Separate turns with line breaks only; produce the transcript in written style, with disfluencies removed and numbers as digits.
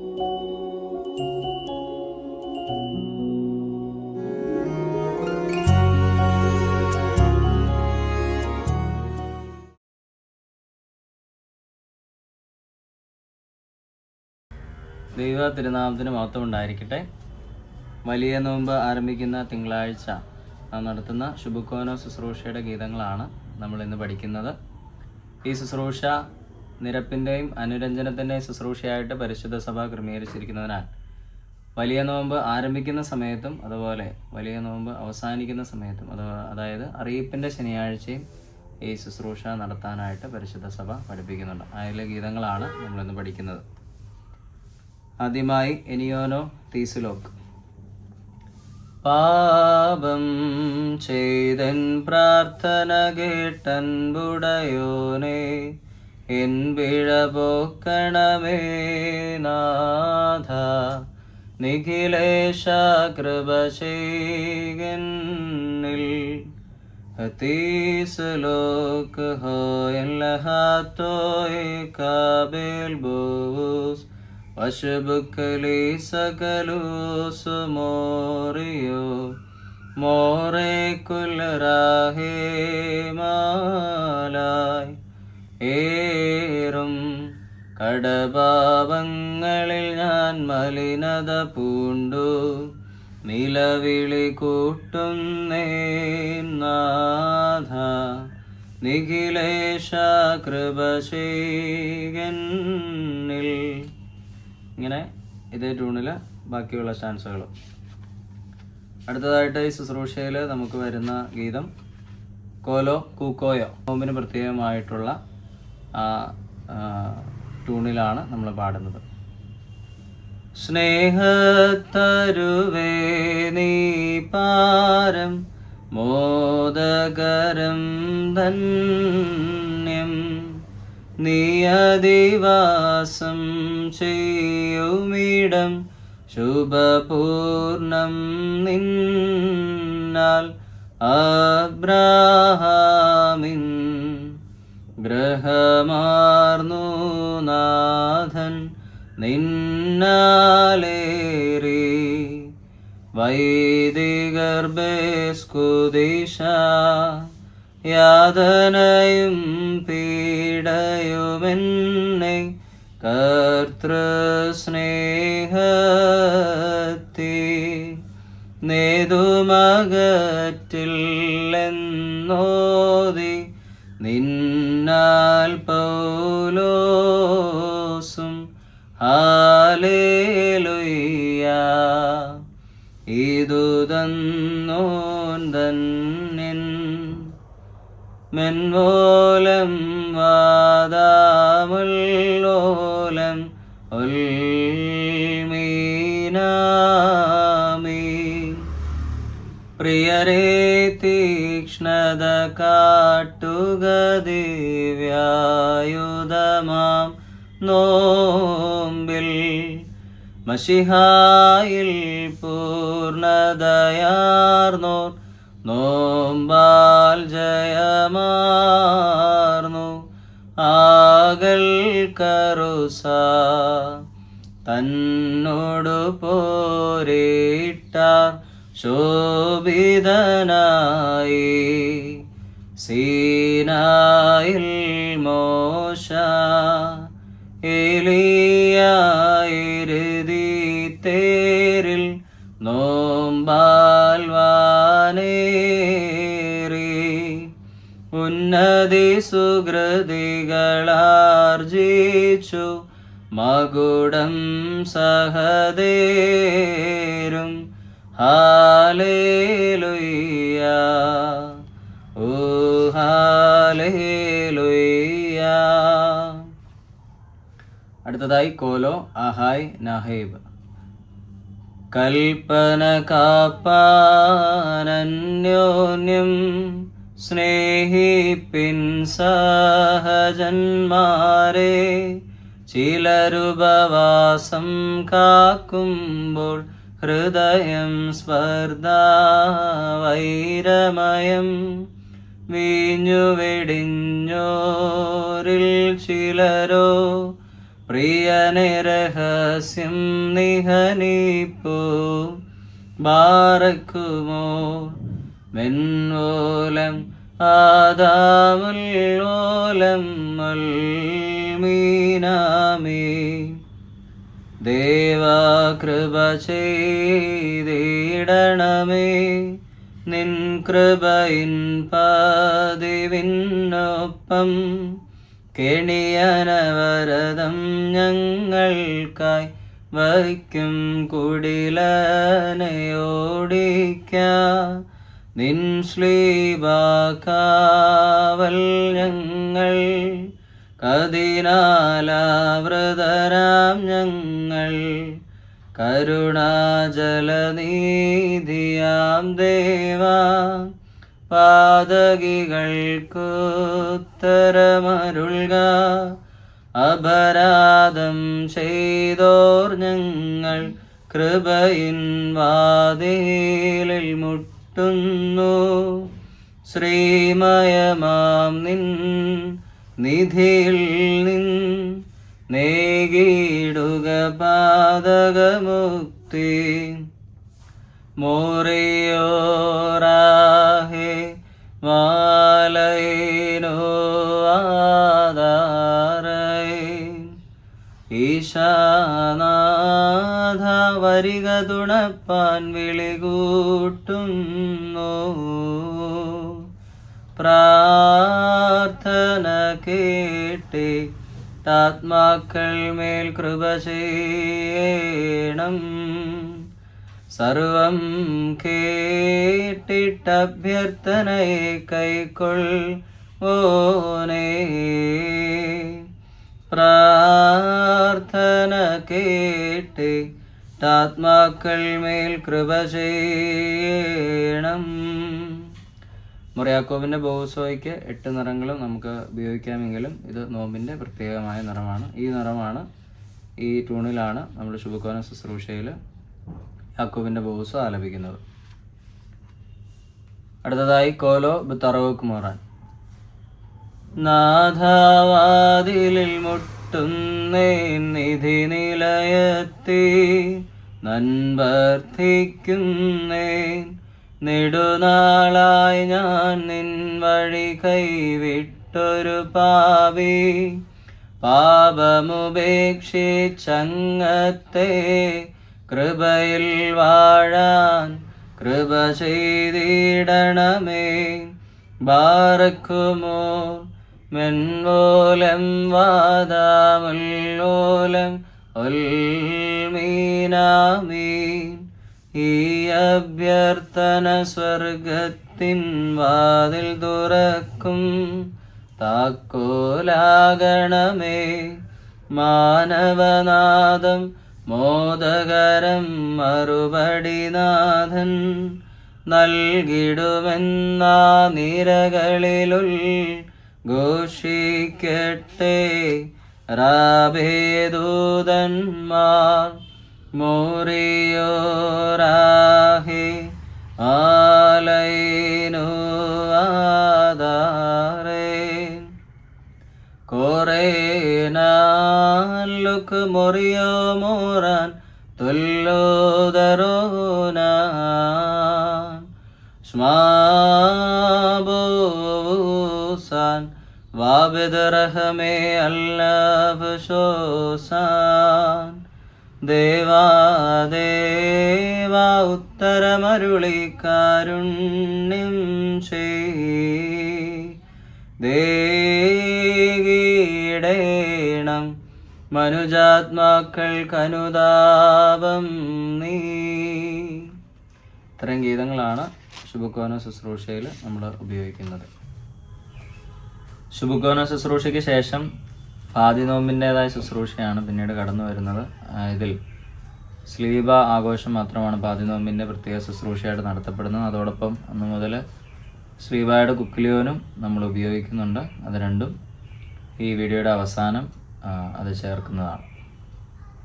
ദൈവ തിരുനാമത്തിന് മഹത്വം ഉണ്ടായിരിക്കട്ടെ. വലിയ നോമ്പ് ആരംഭിക്കുന്ന തിങ്കളാഴ്ച നാം നടത്തുന്ന ശുഭക്കോനോ ശുശ്രൂഷയുടെ ഗീതങ്ങളാണ് നമ്മൾ ഇന്ന് പഠിക്കുന്നത്. ഈ ശുശ്രൂഷ നിരപ്പിൻ്റെയും അനുരഞ്ജനത്തിൻ്റെയും ശുശ്രൂഷയായിട്ട് പരിശുദ്ധ സഭ ക്രമീകരിച്ചിരിക്കുന്നതിനാൽ വലിയ നോമ്പ് ആരംഭിക്കുന്ന സമയത്തും അതുപോലെ വലിയ നോമ്പ് അവസാനിക്കുന്ന സമയത്തും അതായത് അറിയിപ്പിൻ്റെ ശനിയാഴ്ചയും ഈ ശുശ്രൂഷ നടത്താനായിട്ട് പരിശുദ്ധ സഭ പഠിപ്പിക്കുന്നുണ്ട്. അതിലെ ഗീതങ്ങളാണ് നമ്മളിന്ന് പഠിക്കുന്നത്. ആദ്യമായി എനിയോനോ തീസുലോക്ക്. പാപം ചെയ്തൻ പ്രാർത്ഥന കേട്ടൻ ബുടയോനെ, എൻ പിഴ പോക്കണമേ നാഥ. നിഖിലേശ കൃപ ചെയ്യന്നിൽ, തീസുലോക്ക് ഹോയൻ ലഹാത്തോയ് കാബേൽ ബോസ് വശബുക്കലി സകലൂസ് മോറിയോ മോറെ കുലരാഹേ മാലായ്. ഏറും കടപാപങ്ങളിൽ ഞാൻ മലിനത പൂണ്ടു, നിലവിളി കൂട്ടുന്നേ നാഥ. നിഖിലേശ കൃപ ചെയ്യന്നിൽ. ഇങ്ങനെ ഇതേ ട്യൂണിൽ ബാക്കിയുള്ള സ്റ്റാൻസുകളും. അടുത്തതായിട്ട് ഈ ശുശ്രൂഷയിൽ നമുക്ക് വരുന്ന ഗീതം കോലോ കൂക്കോയോ. നോമ്പിന് പ്രത്യേകമായിട്ടുള്ള ട്യൂണിലാണ് നമ്മൾ പാടുന്നത്. സ്നേഹത്തരുവേ നീ പാരം മോദകരം ധന്യം, നീ അധിവാസം ചെയ്യുമിടം ശുഭപൂർണം നിന്നാൽ. അബ്രാഹാമിൻ ഗ്രഹമാർന്നു നാഥൻ നിന്നാലേറി, വൈദികർ ബേസ്കുദിശ യാതനയും പീഡയുമെന്നെ കർത്തൃസ്നേഹത്തി നേതുമകറ്റില്ലെന്നോതി നിന്നാൽ പൗലോസും ഹാലേലുയ്യ. ഇതു തന്നോൻ ധന്യൻ മെൻവോലം വാദാമുല്ലോലം ഉൽമീനാമി. പ്രിയരേ തീക്ഷ്ണത കാട്ടുക ദിവ്യായുധമാം നോമ്പിൽ, മശിഹായിൽ പൂർണ്ണതയാർന്നോർ നോമ്പാൽ ജയമാർന്നു. ആകൽ കറുസ തന്നോടു പോരിട്ടാർ ശോഭിതനായി, സീനായിൽ മോശ ഏലിയായിരുതി തേരിൽ നോമ്പാൽ വാനേറി. ഉന്നതി സുകൃതികളാർജിച്ചു മകുടം സഹദേരും ഹാലേലുയ്യ. ഓ ഹാലേലുയ്യ. അടുത്തതായി കോലോ ആഹായ് നാഹേബ്. കൽപ്പന കാപ്പാനന്യോന്യം സ്നേഹിപ്പിൻ സഹജന്മാരെ. ചിലരുപവാസം കാക്കുമ്പോൾ ഹൃദയം സ്പർദ്ധാവൈരമയം. വീഞ്ഞു വെടിഞ്ഞോരിൽ ചിലരോ പ്രിയനെ രഹസ്യം നിഹനിപ്പോ ബാറക്കുമോ മെൻവോലം ആദാമുല്ലോലം മീനാമേ ദേവാ കൃപ ചെയ്തിടണമേ നിൻ കൃപയിൻ പതിവിനൊപ്പം കെണിയനവരതം ഞങ്ങൾക്കായി വയ്ക്കും കുടിലനയോടിക്ക നിൻ ശ്ലീബാക്കാവൽ ഞങ്ങൾ കതിനാലാവൃതരാം ഞങ്ങൾ കരുണാജലനീധിയാം ദേവാ പാതകികൾക്കുത്തരമരുൾക അപരാധം ചെയ്തോർ ഞങ്ങൾ കൃപയിൻ വാതിലിൽ മുട്ടുന്നു ശ്രീമയമാം നിൻ നിധിയിൽ നിൻ നേകിടുക പാതകമുക്തി മോറിയോറാഹേ മാലയിനോ ആധാരേ ഈശാനാഥ വരിക തുണപ്പാൻ വിളികൂട്ടുന്നു പ്രാർത്ഥന കേട്ടേ ആത്മാക്കൾ മേൽ കൃപ ചെയ്യണം സർവം കേട്ടിട്ടഭ്യർത്ഥനയെ കൈക്കൊള്ളോനേ പ്രാർത്ഥന കേട്ടേ ആത്മാക്കൾ മേൽ കൃപ ചെയ്യണം. മറിയാക്കോബിൻ്റെ ബോസോയ്ക്ക് 8 നിറങ്ങളും നമുക്ക് ഉപയോഗിക്കാമെങ്കിലും ഇത് നോമ്പിൻ്റെ പ്രത്യേകമായ നിറമാണ്. ഈ നിറമാണ്, ഈ ട്യൂണിലാണ് നമ്മൾ ശുഭകോന ശുശ്രൂഷയിൽ യാക്കോബിൻ്റെ ബോസോ ആലപിക്കുന്നത്. അടുത്തതായി കോലോ ബത്തറവോക്ക് മോറാൻ. നാഥാവാതിലിൽ മുട്ടുന്നേ നിധി നിലയത്തി നൻവർദ്ധിക്കുന്നേ നെടുനാളായി ഞാൻ നിൻ വഴി കൈവിട്ടൊരു പാപി പാപമുപേക്ഷിച്ചങ്ങത്തെ കൃപയിൽ വാഴാൻ കൃപ ചെയ്തിടണമേ ബാറക്കുമോ മെൻവോലം വാദാമുല്ലോലം ഉൽമീനാമീൻ. ഈ അഭ്യർത്ഥന സ്വർഗത്തിൻ വാതിൽ തുറക്കും താക്കോലാകണമേ മാനവനാദം മോദകരം മറുപടിനാഥൻ നൽകിടുമെന്നാ നിരകളിലുൾ ഘോഷിക്കട്ടെ റാബേദൂതന്മാർ മോറിയോറാഹേ ആലൈനോ ആധാരേ കോറേനാലുക്ക് മൊറിയോ മോറാൻ തുല്ലോദരോനാൻ സ്മാബോസാൻ വാബിദറഹമേ അല്ലഫ്ശോസാൻ. ദേവാ ഉത്തരമരുളി കാരുണ്യം ദേഗീടേണം മനുജാത്മാക്കൾക്കനുതാപം നീ. ഇത്തരം ഗീതങ്ങളാണ് ശുഭകോന ശുശ്രൂഷയിൽ നമ്മൾ ഉപയോഗിക്കുന്നത്. ശുഭകോന ശുശ്രൂഷയ്ക്ക് ശേഷം പാതിനോമ്പിൻ്റെതായ ശുശ്രൂഷയാണ് പിന്നീട് കടന്നു വരുന്നത്. ഇതിൽ സ്ലീബ ആഘോഷം മാത്രമാണ് പാതിനോമ്പിൻ്റെ പ്രത്യേക ശുശ്രൂഷയായിട്ട് നടത്തപ്പെടുന്നത്. അതോടൊപ്പം അന്ന് മുതൽ സ്ലീബായുടെ കുക്കിലിയോനും നമ്മൾ ഉപയോഗിക്കുന്നുണ്ട്. അത് രണ്ടും ഈ വീഡിയോയുടെ അവസാനം അത് ചേർക്കുന്നതാണ്.